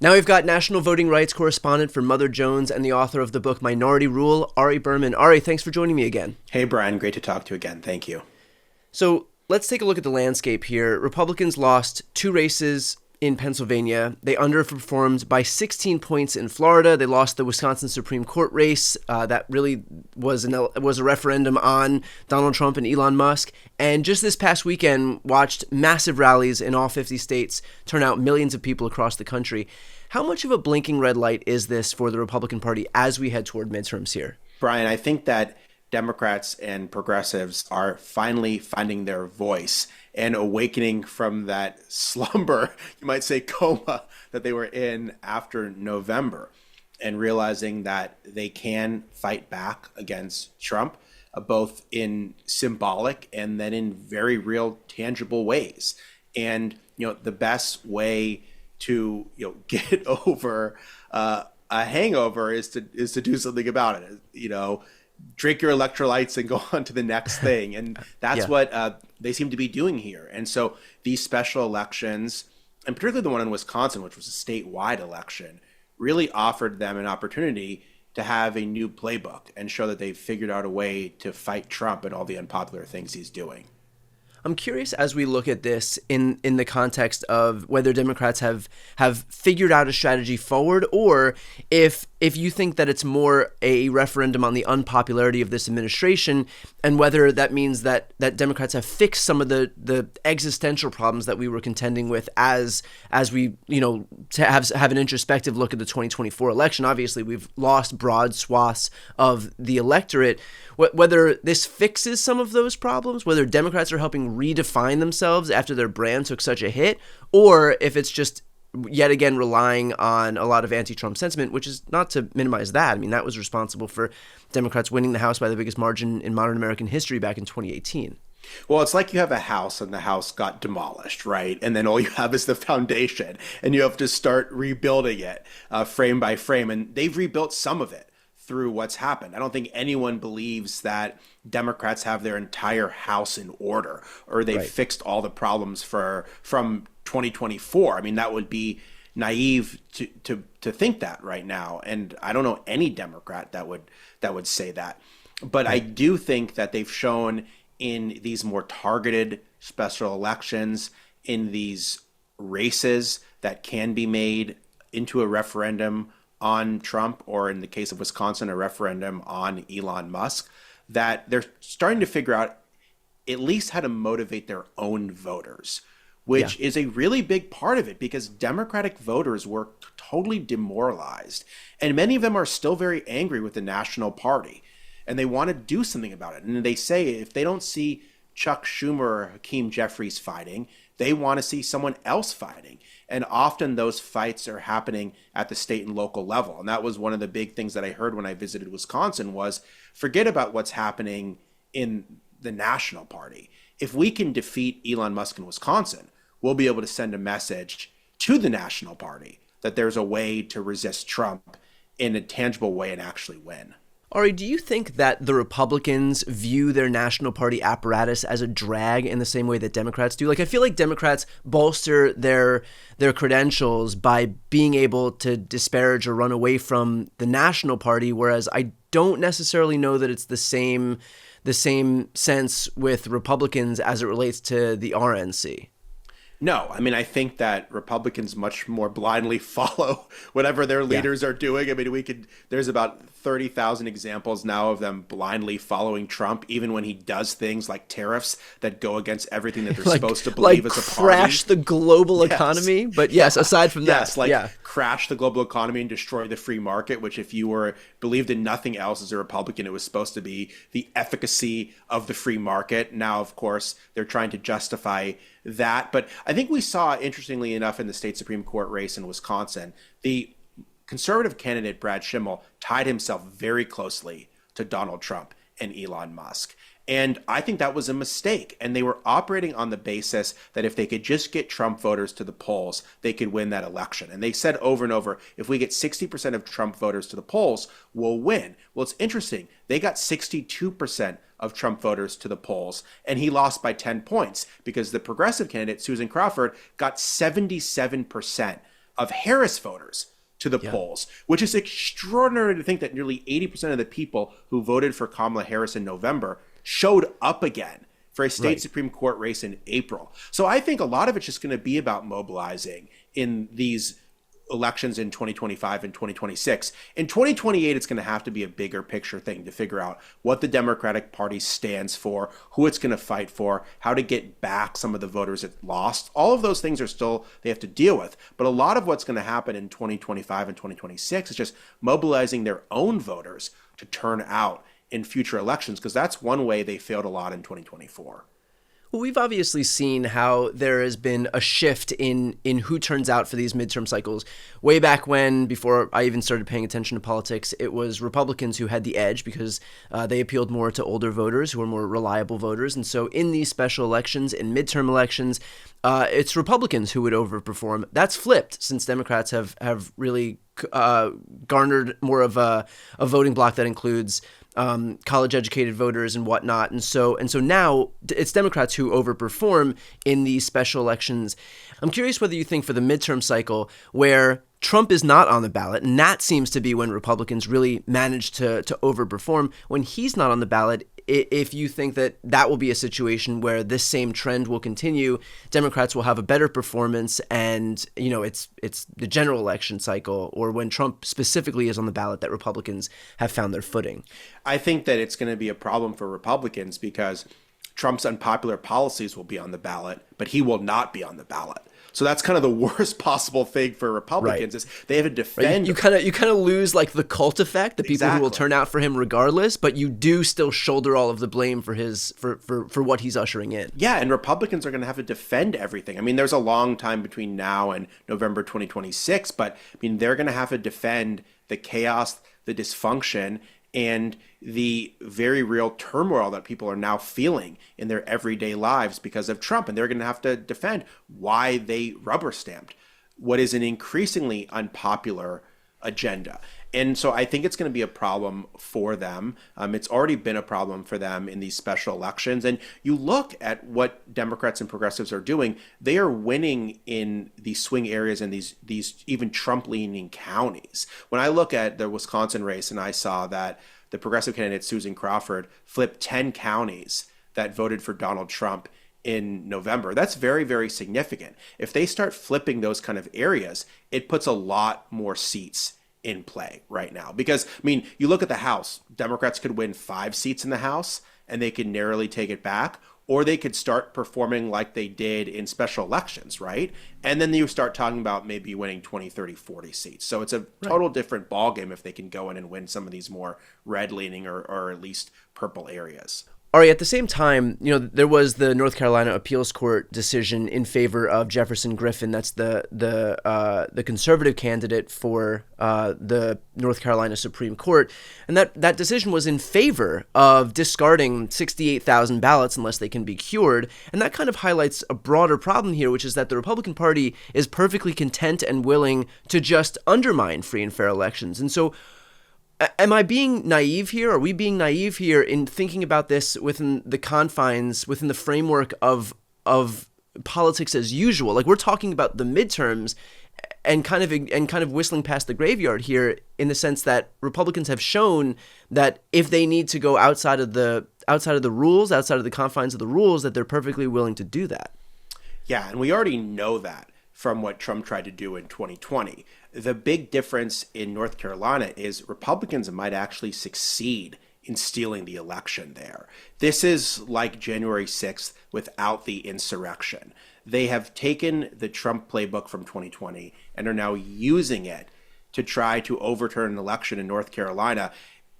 Now we've got national voting rights correspondent for Mother Jones and the author of the book Minority Rule, Ari Berman. Ari, thanks for joining me again. Hey, Brian, great to talk to you again. Thank you. So let's take a look at the landscape here. Republicans lost two races in Pennsylvania. They underperformed by 16 points in Florida. They lost the Wisconsin Supreme Court race. That really was a referendum on Donald Trump and Elon Musk. And just this past weekend, watched massive rallies in all 50 states turn out millions of people across the country. How much of a blinking red light is this for the Republican Party as we head toward midterms here? Brian, I think that Democrats and progressives are finally finding their voice and awakening from that slumber, you might say coma, that they were in after November, and realizing that they can fight back against Trump, both in symbolic and then in very real, tangible ways. And, the best way to, get over a hangover is to do something about it. Drink your electrolytes and go on to the next thing. And that's what they seem to be doing here. And so these special elections, and particularly the one in Wisconsin, which was a statewide election, really offered them an opportunity to have a new playbook and show that they've figured out a way to fight Trump and all the unpopular things he's doing. I'm curious as we look at this in the context of whether Democrats have figured out a strategy forward, or if you think that it's more a referendum on the unpopularity of this administration, and whether that means that Democrats have fixed some of the existential problems that we were contending with as we to have an introspective look at the 2024 election. Obviously, we've lost broad swaths of the electorate. Whether this fixes some of those problems, whether Democrats are helping redefine themselves after their brand took such a hit, or if it's just yet again relying on a lot of anti-Trump sentiment, which is not to minimize that. I mean, that was responsible for Democrats winning the House by the biggest margin in modern American history back in 2018. Well, it's like you have a house and the house got demolished, right? And then all you have is the foundation and you have to start rebuilding it frame by frame. And they've rebuilt some of it through what's happened. I don't think anyone believes that Democrats have their entire house in order or they've fixed all the problems from 2024. I mean, that would be naive to think that right now. And I don't know any Democrat that would say that. But I do think that they've shown in these more targeted special elections, in these races that can be made into a referendum on Trump, or in the case of Wisconsin, a referendum on Elon Musk, that they're starting to figure out at least how to motivate their own voters, which is a really big part of it, because Democratic voters were totally demoralized. And many of them are still very angry with the national party, and they want to do something about it. And they say if they don't see Chuck Schumer or Hakeem Jeffries fighting, they want to see someone else fighting. And often those fights are happening at the state and local level. And that was one of the big things that I heard when I visited Wisconsin was forget about what's happening in the national party. If we can defeat Elon Musk in Wisconsin, we'll be able to send a message to the national party that there's a way to resist Trump in a tangible way and actually win. Ari, do you think that the Republicans view their national party apparatus as a drag in the same way that Democrats do? Like, I feel like Democrats bolster their credentials by being able to disparage or run away from the national party, whereas I don't necessarily know that it's the same sense with Republicans as it relates to the RNC. No, I mean, I think that Republicans much more blindly follow whatever their leaders are doing. I mean, there's about 30,000 examples now of them blindly following Trump, even when he does things like tariffs that go against everything that they're supposed to believe as a party. Crash the global economy. But yes, aside from that. Crash the global economy and destroy the free market, which if you believed in nothing else as a Republican, it was supposed to be the efficacy of the free market. Now, of course, they're trying to justify that. But I think we saw, interestingly enough, in the state Supreme Court race in Wisconsin, the conservative candidate Brad Schimmel tied himself very closely to Donald Trump and Elon Musk. And I think that was a mistake. And they were operating on the basis that if they could just get Trump voters to the polls, they could win that election. And they said over and over, if we get 60% of Trump voters to the polls, we'll win. Well, it's interesting. They got 62% of Trump voters to the polls, and he lost by 10 points because the progressive candidate, Susan Crawford, got 77% of Harris voters to the polls, which is extraordinary to think that nearly 80% of the people who voted for Kamala Harris in November showed up again for a state Supreme Court race in April. So I think a lot of it's just going to be about mobilizing in these elections in 2025 and 2026. In 2028, it's going to have to be a bigger picture thing to figure out what the Democratic Party stands for, who it's going to fight for, how to get back some of the voters it lost. All of those things are still, they have to deal with. But a lot of what's going to happen in 2025 and 2026 is just mobilizing their own voters to turn out in future elections, because that's one way they failed a lot in 2024. Well, we've obviously seen how there has been a shift in who turns out for these midterm cycles. Way back when, before I even started paying attention to politics, it was Republicans who had the edge because they appealed more to older voters who are more reliable voters. And so in these special elections, in midterm elections, it's Republicans who would overperform. That's flipped since Democrats have really garnered more of a voting bloc that includes college-educated voters and whatnot, and so now it's Democrats who overperform in these special elections. I'm curious whether you think for the midterm cycle, where Trump is not on the ballot, and that seems to be when Republicans really manage to overperform. When he's not on the ballot, if you think that will be a situation where this same trend will continue, Democrats will have a better performance, and it's the general election cycle, or when Trump specifically is on the ballot, that Republicans have found their footing. I think that it's going to be a problem for Republicans because Trump's unpopular policies will be on the ballot, but he will not be on the ballot. So that's kind of the worst possible thing for Republicans is they have to defend. You kind of lose like the cult effect, the people who will turn out for him regardless, but you do still shoulder all of the blame for his for what he's ushering in. Yeah, and Republicans are going to have to defend everything. I mean, there's a long time between now and November 2026, but I mean, they're going to have to defend the chaos, the dysfunction, and the very real turmoil that people are now feeling in their everyday lives because of Trump. And they're going to have to defend why they rubber stamped what is an increasingly unpopular agenda. And so I think it's going to be a problem for them. It's already been a problem for them in these special elections. And you look at what Democrats and progressives are doing, they are winning in these swing areas and these even Trump-leaning counties. When I look at the Wisconsin race and I saw that the progressive candidate Susan Crawford flipped 10 counties that voted for Donald Trump in November, that's very, very significant. If they start flipping those kind of areas, it puts a lot more seats in play right now. Because, I mean, you look at the House, Democrats could win 5 seats in the House and they could narrowly take it back, or they could start performing like they did in special elections, right? And then you start talking about maybe winning 20, 30, 40 seats. So it's a total different ballgame if they can go in and win some of these more red-leaning or at least purple areas. Ari, at the same time, there was the North Carolina Appeals Court decision in favor of Jefferson Griffin. That's the conservative candidate for the North Carolina Supreme Court, and that decision was in favor of discarding 68,000 ballots unless they can be cured. And that kind of highlights a broader problem here, which is that the Republican Party is perfectly content and willing to just undermine free and fair elections. And so, am I being naive here? Are we being naive here in thinking about this within the confines, within the framework of politics as usual? Like, we're talking about the midterms and kind of whistling past the graveyard here, in the sense that Republicans have shown that if they need to go outside of the rules, outside of the confines of the rules, that they're perfectly willing to do that. Yeah, and we already know that from what Trump tried to do in 2020. The big difference in North Carolina is Republicans might actually succeed in stealing the election there. This is like January 6th without the insurrection. They have taken the Trump playbook from 2020 and are now using it to try to overturn an election in North Carolina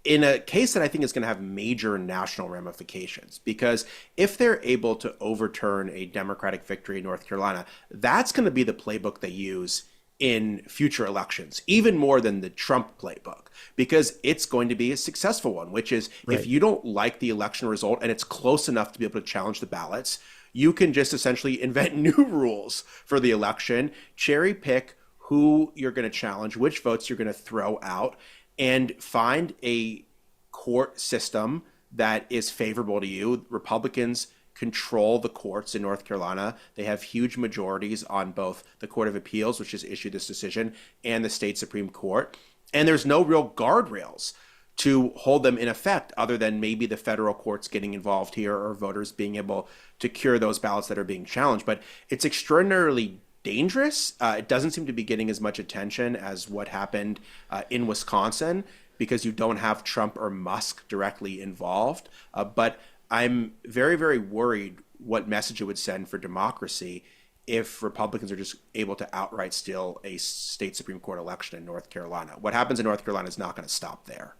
in a case that I think is going to have major national ramifications. Because if they're able to overturn a Democratic victory in North Carolina, that's going to be the playbook they use in future elections, even more than the Trump playbook, because it's going to be a successful one, which is if you don't like the election result and it's close enough to be able to challenge the ballots, you can just essentially invent new rules for the election, cherry pick who you're going to challenge, which votes you're going to throw out, and find a court system that is favorable to you. Republicans control the courts in North Carolina. They have huge majorities on both the Court of Appeals, which has issued this decision, and the state Supreme Court. And there's no real guardrails to hold them in effect other than maybe the federal courts getting involved here or voters being able to cure those ballots that are being challenged. But it's extraordinarily dangerous. It doesn't seem to be getting as much attention as what happened in Wisconsin because you don't have Trump or Musk directly involved. But I'm very, very worried what message it would send for democracy if Republicans are just able to outright steal a state Supreme Court election in North Carolina. What happens in North Carolina is not going to stop there.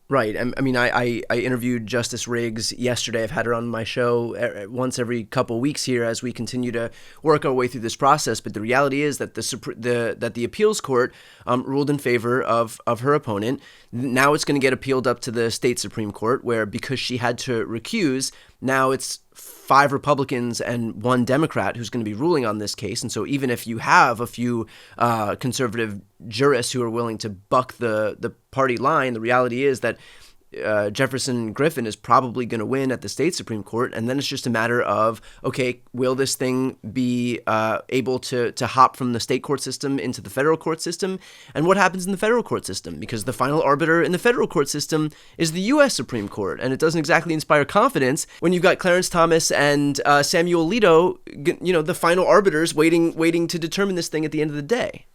Right. I mean, I interviewed Justice Riggs yesterday. I've had her on my show once every couple weeks here as we continue to work our way through this process. But the reality is that the appeals court ruled in favor of her opponent. Now it's going to get appealed up to the state Supreme Court, where because she had to recuse, now it's 5 Republicans and 1 Democrat who's going to be ruling on this case. And so even if you have a few conservative jurists who are willing to buck the party line, the reality is that Jefferson Griffin is probably going to win at the state Supreme Court. And then it's just a matter of, okay, will this thing be able to hop from the state court system into the federal court system? And what happens in the federal court system? Because the final arbiter in the federal court system is the U.S. Supreme Court. And it doesn't exactly inspire confidence when you've got Clarence Thomas and Samuel Alito, the final arbiters waiting to determine this thing at the end of the day.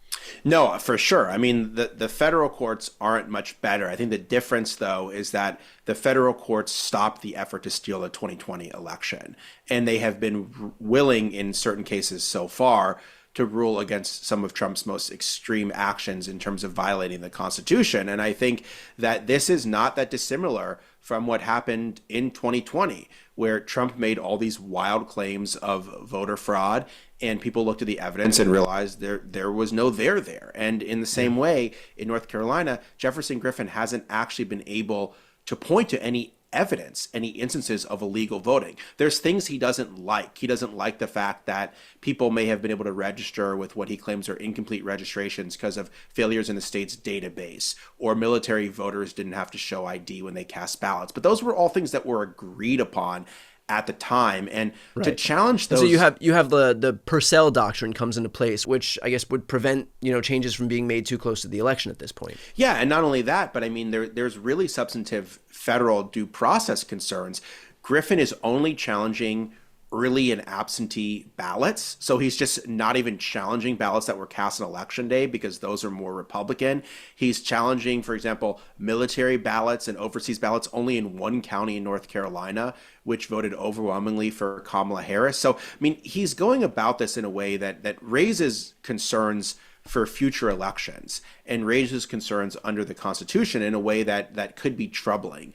No, for sure. I mean, the federal courts aren't much better. I think the difference, though, is that the federal courts stopped the effort to steal the 2020 election. And they have been willing in certain cases so far to rule against some of Trump's most extreme actions in terms of violating the Constitution. And I think that this is not that dissimilar from what happened in 2020, where Trump made all these wild claims of voter fraud, and people looked at the evidence and realized there was no there. And in the same way, in North Carolina, Jefferson Griffin hasn't actually been able to point to any evidence, any instances of illegal voting. There's things he doesn't like. He doesn't like the fact that people may have been able to register with what he claims are incomplete registrations because of failures in the state's database, or military voters didn't have to show ID when they cast ballots. But those were all things that were agreed upon at the time, and right. To challenge those. So you have the Purcell doctrine comes into place, which I guess would prevent changes from being made too close to the election at this point. Yeah, and not only that, but I mean there's really substantive federal due process concerns. Griffin is only challenging early and absentee ballots. So he's just not even challenging ballots that were cast on election day because those are more Republican. He's challenging, for example, military ballots and overseas ballots only in one county in North Carolina, which voted overwhelmingly for Kamala Harris. So, I mean, he's going about this in a way that raises concerns for future elections and raises concerns under the Constitution in a way that could be troubling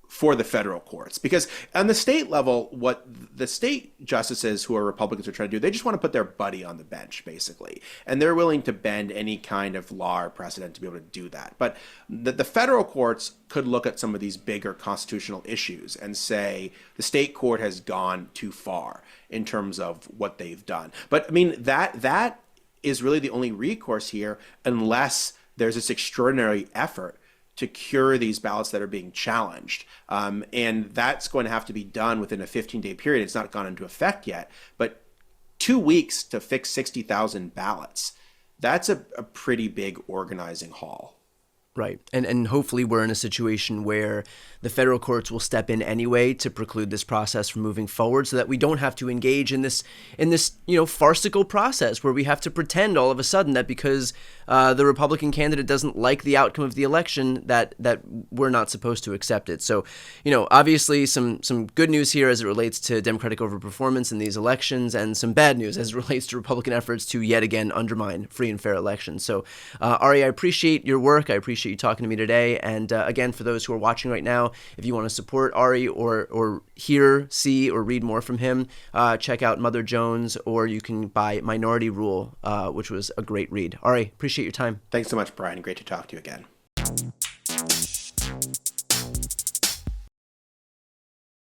for the federal courts. Because on the state level, what the state justices who are Republicans are trying to do, they just want to put their buddy on the bench, basically. And they're willing to bend any kind of law or precedent to be able to do that. But the federal courts could look at some of these bigger constitutional issues and say the state court has gone too far in terms of what they've done. But I mean, that is really the only recourse here unless there's this extraordinary effort to cure these ballots that are being challenged. And that's going to have to be done within a 15-day period. It's not gone into effect yet, but 2 weeks to fix 60,000 ballots, that's a pretty big organizing haul. Right. And hopefully we're in a situation where the federal courts will step in anyway to preclude this process from moving forward so that we don't have to engage in this farcical process where we have to pretend all of a sudden that because the Republican candidate doesn't like the outcome of the election that we're not supposed to accept it. So, obviously some good news here as it relates to Democratic overperformance in these elections, and some bad news as it relates to Republican efforts to yet again undermine free and fair elections. So, Ari, I appreciate your work. I appreciate you talking to me today. And again, for those who are watching right now, if you want to support Ari or hear, see, or read more from him, check out Mother Jones, or you can buy Minority Rule, which was a great read. Ari, appreciate your time. Thanks so much, Brian. Great to talk to you again.